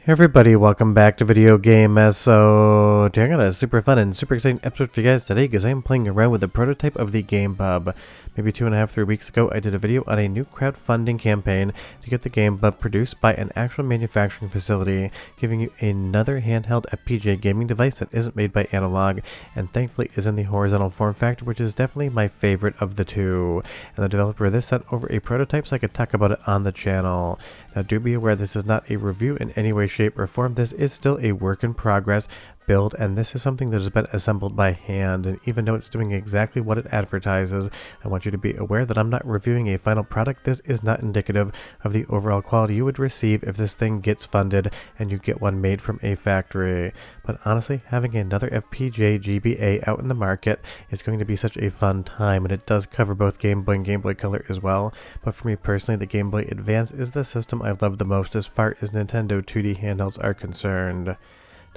Hey everybody, welcome back to Video Game. So today I got a super fun and super exciting episode for you guys today because I am playing around with a prototype of the Game Bub. Maybe 2.5-3 weeks ago, I did a video on a new crowdfunding campaign to get the Game Bub produced by an actual manufacturing facility, giving you another handheld FPGA gaming device that isn't made by Analogue, and thankfully is in the horizontal form factor, which is definitely my favorite of the two. And the developer of this sent over a prototype so I could talk about it on the channel. Now do be aware this is not a review in any way, shape, or form. This is still a work in progress build, and this is something that has been assembled by hand, and even though it's doing exactly what it advertises, I want you to be aware that I'm not reviewing a final product. This is not indicative of the overall quality you would receive if this thing gets funded and you get one made from a factory. But honestly, having another FPGA GBA out in the market is going to be such a fun time, and it does cover both Game Boy and Game Boy Color as well. But for me personally, the Game Boy Advance is the system I've loved the most as far as Nintendo 2D handhelds are concerned.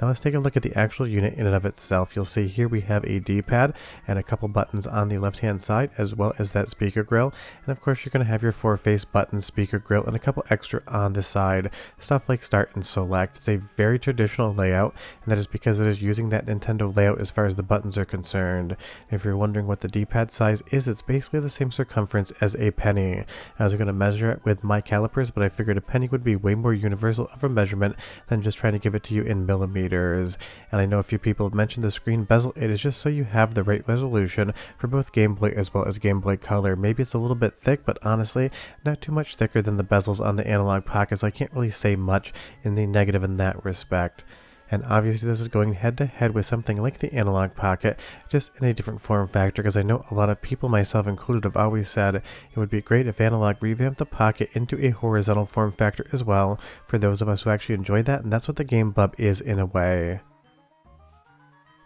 Now let's take a look at the actual unit in and of itself. You'll see here we have a D-pad and a couple buttons on the left hand side, as well as that speaker grill, and of course you're going to have your 4-face buttons, speaker grill, and a couple extra on the side, stuff like start and select. It's a very traditional layout, and that is because it is using that Nintendo layout as far as the buttons are concerned. And if you're wondering what the D-pad size is, it's basically the same circumference as a penny. I was going to measure it with my calipers, but I figured a penny would be way more universal of a measurement than just trying to give it to you in millimeters. And I know a few people have mentioned the screen bezel. It is just so you have the right resolution for both Game Boy as well as Game Boy Color. Maybe it's a little bit thick, but honestly not too much thicker than the bezels on the Analogue Pocket, so I can't really say much in the negative in that respect. And obviously this is going head to head with something like the Analogue Pocket, just in a different form factor, because I know a lot of people, myself included, have always said it would be great if Analogue revamped the Pocket into a horizontal form factor as well, for those of us who actually enjoy that, and that's what the Game Bub is in a way.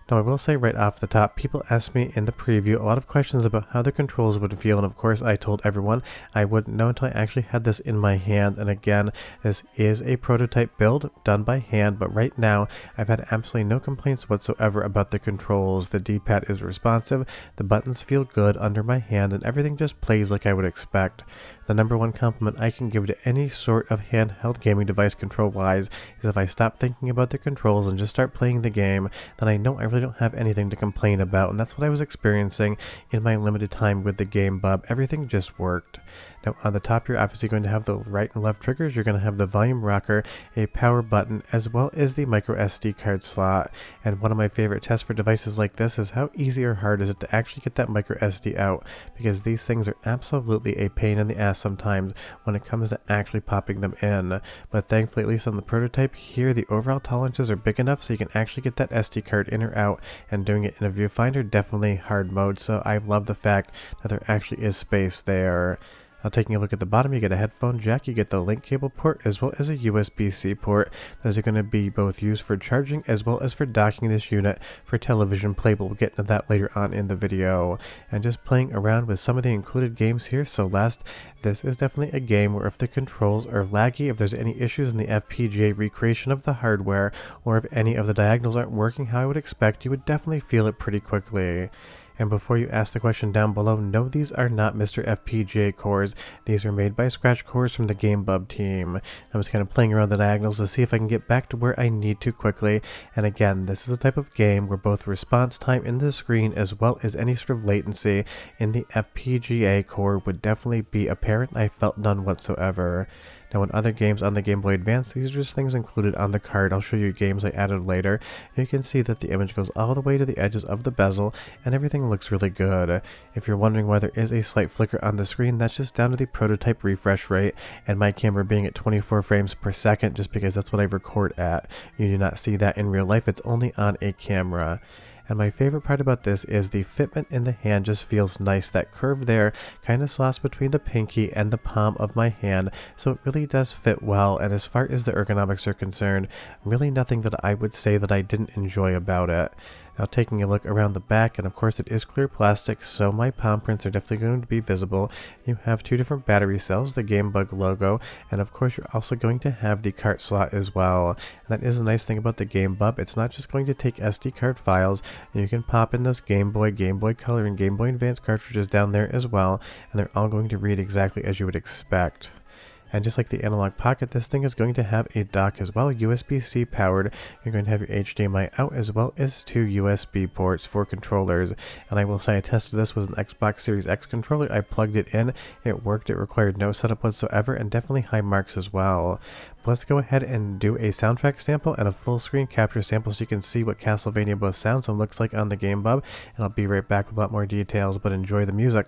Now I will say right off the top, people asked me in the preview a lot of questions about how the controls would feel, and of course I told everyone I wouldn't know until I actually had this in my hand. And again, this is a prototype build done by hand, but right now I've had absolutely no complaints whatsoever about the controls. The D-pad is responsive, the buttons feel good under my hand, and everything just plays like I would expect. The number one compliment I can give to any sort of handheld gaming device control-wise is if I stop thinking about the controls and just start playing the game, then I know I really don't have anything to complain about, and that's what I was experiencing in my limited time with the Game Bub. Everything just worked. Now on the top you're obviously going to have the right and left triggers. You're going to have the volume rocker, a power button, as well as the micro SD card slot. And one of my favorite tests for devices like this is how easy or hard is it to actually get that micro SD out, because these things are absolutely a pain in the ass sometimes when it comes to actually popping them in. But thankfully, at least on the prototype here, the overall tolerances are big enough so you can actually get that SD card in or out, and doing it in a viewfinder, definitely hard mode, so I love the fact that there actually is space there. Now taking a look at the bottom, you get a headphone jack, you get the link cable port, as well as a USB-C port that is going to be both used for charging as well as for docking this unit for television play, but we'll get into that later on in the video. And just playing around with some of the included games here, Celeste, this is definitely a game where if the controls are laggy, if there's any issues in the FPGA recreation of the hardware, or if any of the diagonals aren't working how I would expect, you would definitely feel it pretty quickly. And before you ask the question down below, no, these are not MiSTer FPGA cores. These are made by scratch cores from the Game Bub team. I was kind of playing around the diagonals to see if I can get back to where I need to quickly. And again, this is the type of game where both response time in the screen as well as any sort of latency in the FPGA core would definitely be apparent. I felt none whatsoever. Now in other games on the Game Boy Advance, these are just things included on the card. I'll show you games I added later. You can see that the image goes all the way to the edges of the bezel, and everything looks really good. If you're wondering why there is a slight flicker on the screen, that's just down to the prototype refresh rate and my camera being at 24 frames per second, just because that's what I record at. You do not see that in real life, it's only on a camera. And my favorite part about this is the fitment in the hand just feels nice. That curve there kind of slots between the pinky and the palm of my hand, so it really does fit well. And as far as the ergonomics are concerned, really nothing that I would say that I didn't enjoy about it. Now taking a look around the back, and of course it is clear plastic, so my palm prints are definitely going to be visible. You have two different battery cells, the Game Bub logo, and of course you're also going to have the cart slot as well. And that is a nice thing about the Game Bub. It's not just going to take SD card files, and you can pop in those Game Boy, Game Boy Color, and Game Boy Advance cartridges down there as well, and they're all going to read exactly as you would expect. And just like the Analogue Pocket, this thing is going to have a dock as well, USB-C powered. You're going to have your HDMI out as well as 2 USB ports for controllers. And I will say I tested this with an Xbox Series X controller. I plugged it in, it worked, it required no setup whatsoever, and definitely high marks as well. But let's go ahead and do a soundtrack sample and a full screen capture sample so you can see what Castlevania both sounds and looks like on the Game Bub. And I'll be right back with a lot more details, but enjoy the music.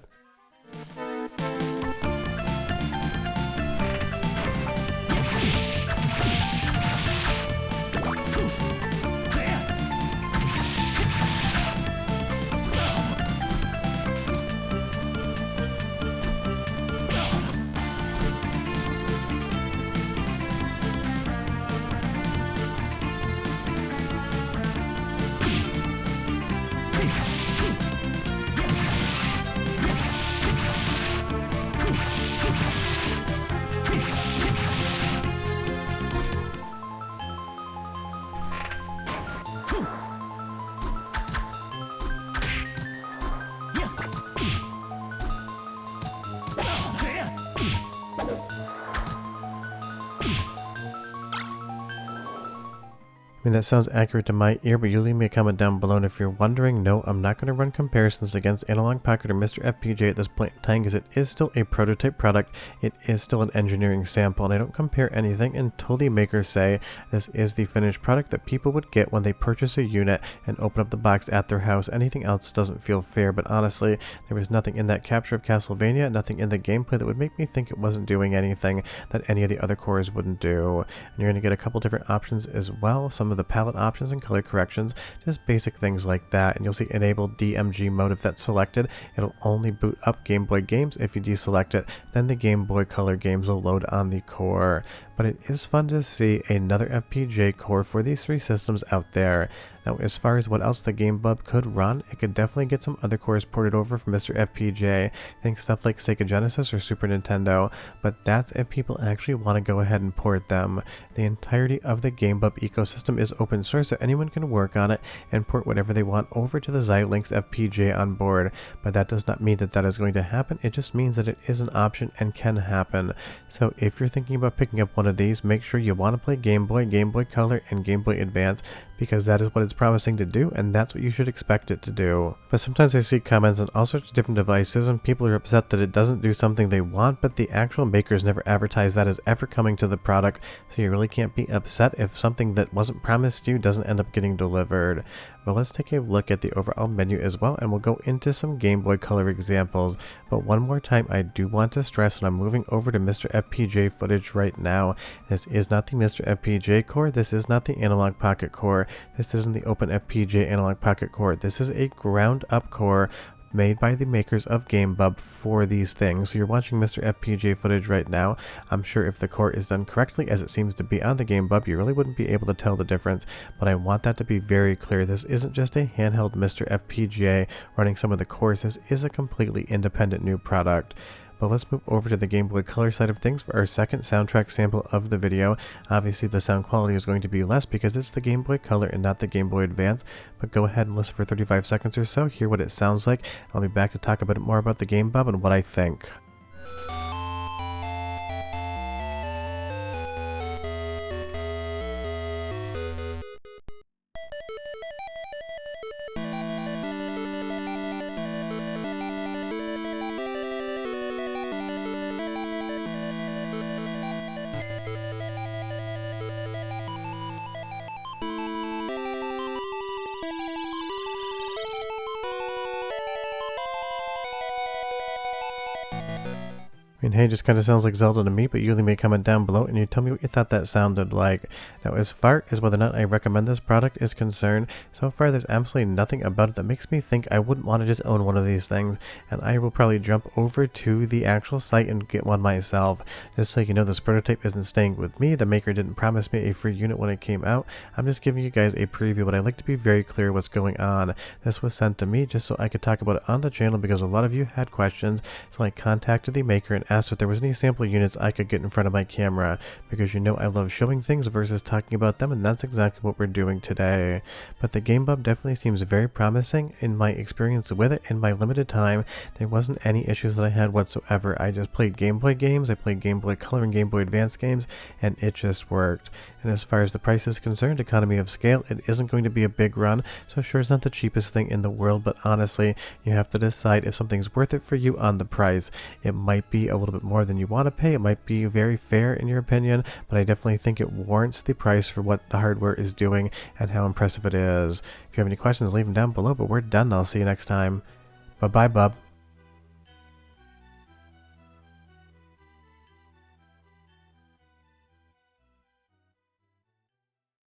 I mean, that sounds accurate to my ear, but you leave me a comment down below, and if you're wondering, no, I'm not going to run comparisons against Analogue Pocket or MiSTer FPGA at this point in time, because it is still a prototype product, it is still an engineering sample, and I don't compare anything until the makers say this is the finished product that people would get when they purchase a unit and open up the box at their house. Anything else doesn't feel fair, but honestly, there was nothing in that capture of Castlevania, nothing in the gameplay that would make me think it wasn't doing anything that any of the other cores wouldn't do. And you're going to get a couple different options as well, some of the palette options and color corrections, just basic things like that. And you'll see enable DMG mode. If that's selected, it'll only boot up Game Boy games. If you deselect it, then the Game Boy Color games will load on the core. But it is fun to see another FPGA core for these three systems out there. Now, as far as what else the Game Bub could run, it could definitely get some other cores ported over from MiSTer FPGA. Think stuff like Sega Genesis or Super Nintendo, but that's if people actually want to go ahead and port them. The entirety of the Game Bub ecosystem is open source, so anyone can work on it and port whatever they want over to the Xilinx FPGA on board. But that does not mean that that is going to happen, it just means that it is an option and can happen. So if you're thinking about picking up one of these, make sure you want to play Game Boy, Game Boy Color, and Game Boy Advance, because that is what it's promising to do, and that's what you should expect it to do. But sometimes I see comments on all sorts of different devices, and people are upset that it doesn't do something they want, but the actual makers never advertise that as ever coming to the product, so you really can't be upset if something that wasn't promised you doesn't end up getting delivered. But let's take a look at the overall menu as well, and we'll go into some Game Boy Color examples. But one more time, I do want to stress that I'm moving over to MiSTer FPGA footage right now. This is not the MiSTer FPGA core, this is not the Analogue Pocket core, this isn't the Open FPGA Analogue Pocket core, this is a ground up core made by the makers of Game Bub for these things. So you're watching MiSTer FPGA footage right now. I'm sure if the core is done correctly, as it seems to be on the Game Bub, you really wouldn't be able to tell the difference, but I want that to be very clear. This isn't just a handheld MiSTer FPGA running some of the cores, this is a completely independent new product. But let's move over to the Game Boy Color side of things for our second soundtrack sample of the video. Obviously the sound quality is going to be less because it's the Game Boy Color and not the Game Boy Advance, but go ahead and listen for 35 seconds or so, hear what it sounds like. I'll be back to talk a bit more about the Game Bub and what I think. I mean, hey, just kind of sounds like Zelda to me, but you leave me a comment down below and you tell me what you thought that sounded like. Now, as far as whether or not I recommend this product is concerned, so far there's absolutely nothing about it that makes me think I wouldn't want to just own one of these things, and I will probably jump over to the actual site and get one myself. Just so you know, this prototype isn't staying with me. The maker didn't promise me a free unit when it came out. I'm just giving you guys a preview, but I like to be very clear what's going on. This was sent to me just so I could talk about it on the channel because a lot of you had questions, so I contacted the maker and asked asked if there was any sample units I could get in front of my camera, because you know I love showing things versus talking about them, and that's exactly what we're doing today. But the Game Bub definitely seems very promising. In my experience with it, in my limited time, there wasn't any issues that I had whatsoever. I just played Game Boy games, I played Game Boy Color and Game Boy Advance games, and it just worked. And as far as the price is concerned, economy of scale, it isn't going to be a big run, so sure, it's not the cheapest thing in the world, but honestly, you have to decide if something's worth it for you on the price. It might be a little bit more than you want to pay, it might be very fair in your opinion, but I definitely think it warrants the price for what the hardware is doing and how impressive it is. If you have any questions, leave them down below, but we're done. I'll see you next time. Bye-bye, bub.